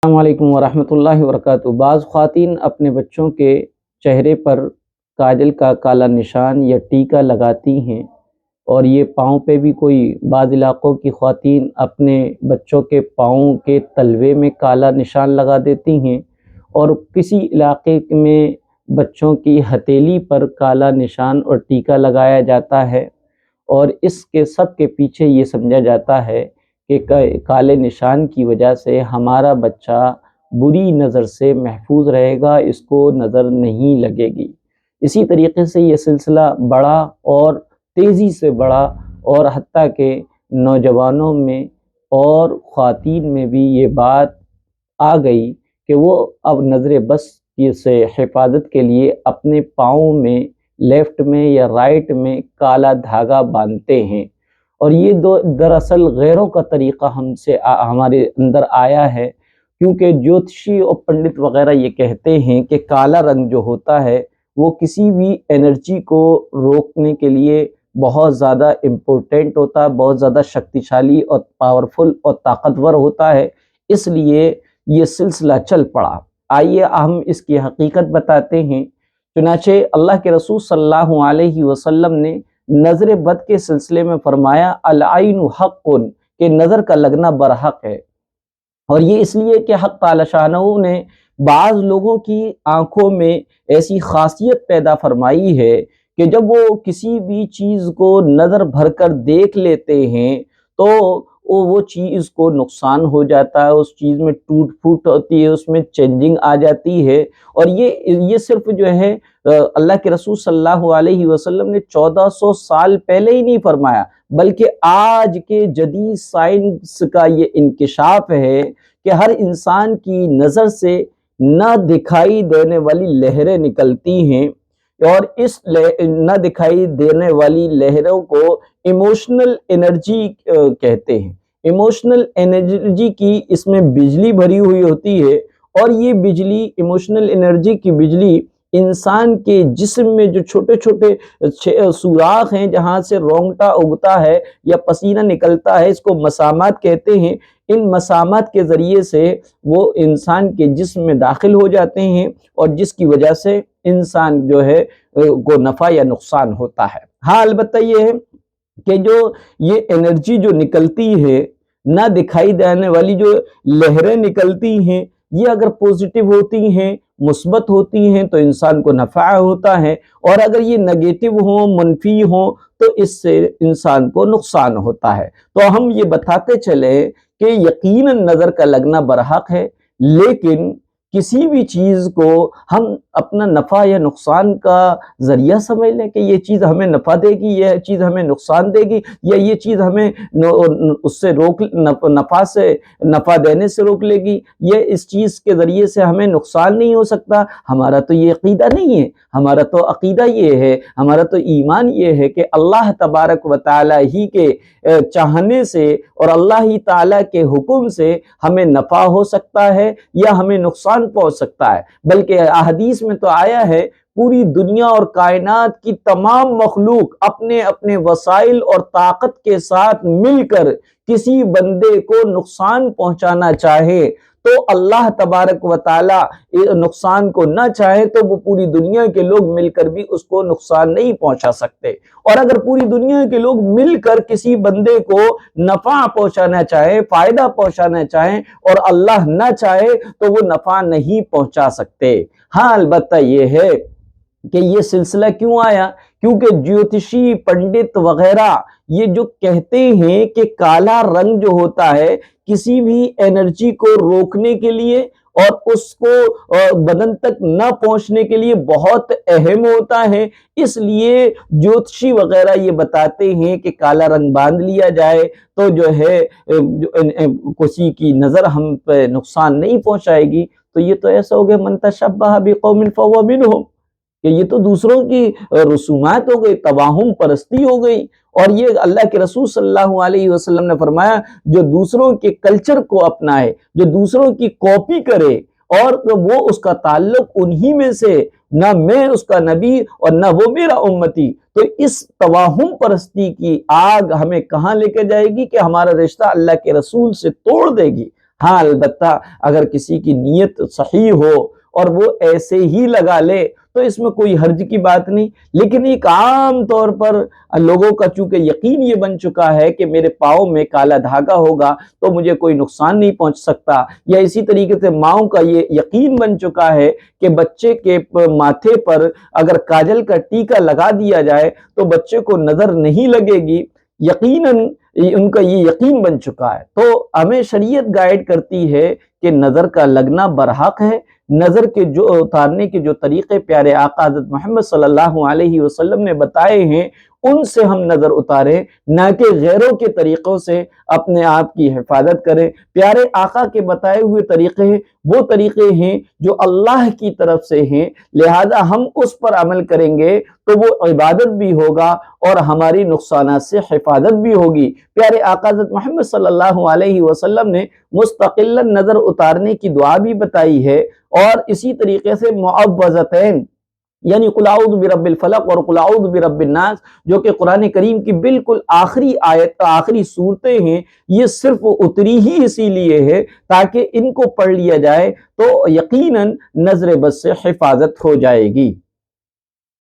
السلام علیکم ورحمۃ اللہ وبرکاتہ۔ بعض خواتین اپنے بچوں کے چہرے پر کاجل کا کالا نشان یا ٹیکا لگاتی ہیں، اور یہ پاؤں پہ بھی بعض علاقوں کی خواتین اپنے بچوں کے پاؤں کے تلوے میں کالا نشان لگا دیتی ہیں، اور کسی علاقے میں بچوں کی ہتھیلی پر کالا نشان اور ٹیکا لگایا جاتا ہے، اور اس کے سب کے پیچھے یہ سمجھا جاتا ہے کہ کالے نشان کی وجہ سے ہمارا بچہ بری نظر سے محفوظ رہے گا، اس کو نظر نہیں لگے گی۔ اسی طریقے سے یہ سلسلہ بڑا اور تیزی سے بڑا، اور حتیٰ کہ نوجوانوں میں اور خواتین میں بھی یہ بات آ گئی کہ وہ اب نظر بس سے حفاظت کے لیے اپنے پاؤں میں لیفٹ میں یا رائٹ میں کالا دھاگا باندھتے ہیں، اور یہ دراصل غیروں کا طریقہ ہمارے اندر آیا ہے، کیونکہ جوتشی اور پنڈت وغیرہ یہ کہتے ہیں کہ کالا رنگ جو ہوتا ہے وہ کسی بھی انرجی کو روکنے کے لیے بہت زیادہ امپورٹنٹ ہوتا ہے، بہت زیادہ شکتیشالی اور پاورفل اور طاقتور ہوتا ہے، اس لیے یہ سلسلہ چل پڑا۔ آئیے ہم اس کی حقیقت بتاتے ہیں۔ چنانچہ اللہ کے رسول صلی اللہ علیہ وسلم نے نظر بد کے سلسلے میں فرمایا العین حق، کہ نظر کا لگنا برحق ہے، اور یہ اس لیے کہ حق تعالی شانہ نے بعض لوگوں کی آنکھوں میں ایسی خاصیت پیدا فرمائی ہے کہ جب وہ کسی بھی چیز کو نظر بھر کر دیکھ لیتے ہیں تو وہ چیز کو نقصان ہو جاتا ہے، اس چیز میں ٹوٹ پھوٹ ہوتی ہے، اس میں چینجنگ آ جاتی ہے، اور یہ صرف جو ہے اللہ کے رسول صلی اللہ علیہ وسلم نے 1400 سال پہلے ہی نہیں فرمایا، بلکہ آج کے جدید سائنس کا یہ انکشاف ہے کہ ہر انسان کی نظر سے نہ دکھائی دینے والی لہریں نکلتی ہیں، اور اس نہ دکھائی دینے والی لہروں کو ایموشنل انرجی کہتے ہیں۔ ایموشنل انرجی کی اس میں بجلی بھری ہوئی ہوتی ہے، اور یہ بجلی، ایموشنل انرجی کی بجلی انسان کے جسم میں جو چھوٹے چھوٹے سوراخ ہیں جہاں سے رونگٹا اگتا ہے یا پسینہ نکلتا ہے، اس کو مسامات کہتے ہیں، ان مسامات کے ذریعے سے وہ انسان کے جسم میں داخل ہو جاتے ہیں، اور جس کی وجہ سے انسان جو ہے کو نفع یا نقصان ہوتا ہے۔ ہاں، البتہ یہ ہے کہ یہ انرجی جو نکلتی ہے، نہ دکھائی دینے والی جو لہریں نکلتی ہیں، یہ اگر پوزیٹیو ہوتی ہیں، مثبت ہوتی ہیں تو انسان کو نفع ہوتا ہے، اور اگر یہ نیگیٹو ہوں، منفی ہوں، تو اس سے انسان کو نقصان ہوتا ہے۔ تو ہم یہ بتاتے چلے کہ یقیناً نظر کا لگنا برحق ہے، لیکن کسی بھی چیز کو ہم اپنا نفع یا نقصان کا ذریعہ سمجھ لیں کہ یہ چیز ہمیں نفع دے گی، یہ چیز ہمیں نقصان دے گی، یا یہ چیز ہمیں اس سے نفع دینے سے روک لے گی، یہ اس چیز کے ذریعے سے ہمیں نقصان نہیں ہو سکتا۔ ہمارا تو یہ عقیدہ نہیں ہے، ہمارا تو عقیدہ یہ ہے، ہمارا تو ایمان یہ ہے کہ اللہ تبارک و تعالی ہی کے چاہنے سے اور اللہ ہی تعالی کے حکم سے ہمیں نفع ہو سکتا ہے یا ہمیں نقصان پہنچ سکتا ہے، بلکہ احادیث میں تو آیا ہے پوری دنیا اور کائنات کی تمام مخلوق اپنے اپنے وسائل اور طاقت کے ساتھ مل کر کسی بندے کو نقصان پہنچانا چاہے تو اللہ تبارک و تعالی نقصان کو نہ چاہے تو وہ پوری دنیا کے لوگ مل کر بھی اس کو نقصان نہیں پہنچا سکتے، اور اگر پوری دنیا کے لوگ مل کر کسی بندے کو نفع پہنچانا چاہے، فائدہ پہنچانا چاہیں، اور اللہ نہ چاہے تو وہ نفع نہیں پہنچا سکتے۔ ہاں، البتہ یہ ہے کہ یہ سلسلہ کیوں آیا، کیونکہ جیوتشی، پنڈت وغیرہ یہ جو کہتے ہیں کہ کالا رنگ جو ہوتا ہے کسی بھی انرجی کو روکنے کے لیے اور اس کو بدن تک نہ پہنچنے کے لیے بہت اہم ہوتا ہے، اس لیے جوتشی وغیرہ یہ بتاتے ہیں کہ کالا رنگ باندھ لیا جائے تو جو ہے کسی کی نظر ہم پہ نقصان نہیں پہنچائے گی۔ تو یہ تو ایسا ہو گیا من تشبہ بقوم فہو منہم، کہ یہ تو دوسروں کی رسومات ہو گئی، توہم پرستی ہو گئی، اور یہ اللہ کے رسول صلی اللہ علیہ وسلم نے فرمایا جو دوسروں کے کلچر کو اپنائے، جو دوسروں کی کاپی کرے، اور وہ اس کا تعلق انہی میں سے، نہ میں اس کا نبی اور نہ وہ میرا امتی، تو اس توہم پرستی کی آگ ہمیں کہاں لے کے جائے گی کہ ہمارا رشتہ اللہ کے رسول سے توڑ دے گی۔ ہاں البتہ اگر کسی کی نیت صحیح ہو اور وہ ایسے ہی لگا لے تو اس میں کوئی حرج کی بات نہیں، لیکن ایک عام طور پر لوگوں کا چونکہ یقین یہ بن چکا ہے کہ میرے پاؤں میں کالا دھاگا ہوگا تو مجھے کوئی نقصان نہیں پہنچ سکتا، یا اسی طریقے سے ماؤں کا یہ یقین بن چکا ہے کہ بچے کے ماتھے پر اگر کاجل کا ٹیکا لگا دیا جائے تو بچے کو نظر نہیں لگے گی، یقیناً ان کا یہ یقین بن چکا ہے۔ تو ہمیں شریعت گائیڈ کرتی ہے کہ نظر کا لگنا برحق ہے، نظر کے جو اتارنے کے جو طریقے پیارے آقا حضرت محمد صلی اللہ علیہ وسلم نے بتائے ہیں ان سے ہم نظر اتاریں، نہ کہ غیروں کے طریقوں سے اپنے آپ کی حفاظت کریں۔ پیارے آقا کے بتائے ہوئے طریقے وہ طریقے ہیں جو اللہ کی طرف سے ہیں، لہذا ہم اس پر عمل کریں گے تو وہ عبادت بھی ہوگا اور ہماری نقصانات سے حفاظت بھی ہوگی۔ پیارے آقا حضرت محمد صلی اللہ علیہ وسلم نے مستقلاً نظر اتارنے کی دعا بھی بتائی ہے، اور اسی طریقے سے معوذتین یعنی قل اعوذ برب الفلق اور قل اعوذ برب الناس، جو کہ قرآن کریم کی بالکل آخری آیت آخری صورتیں ہیں، یہ صرف اتری ہی اسی لیے ہے تاکہ ان کو پڑھ لیا جائے تو یقیناً نظر بد سے حفاظت ہو جائے گی۔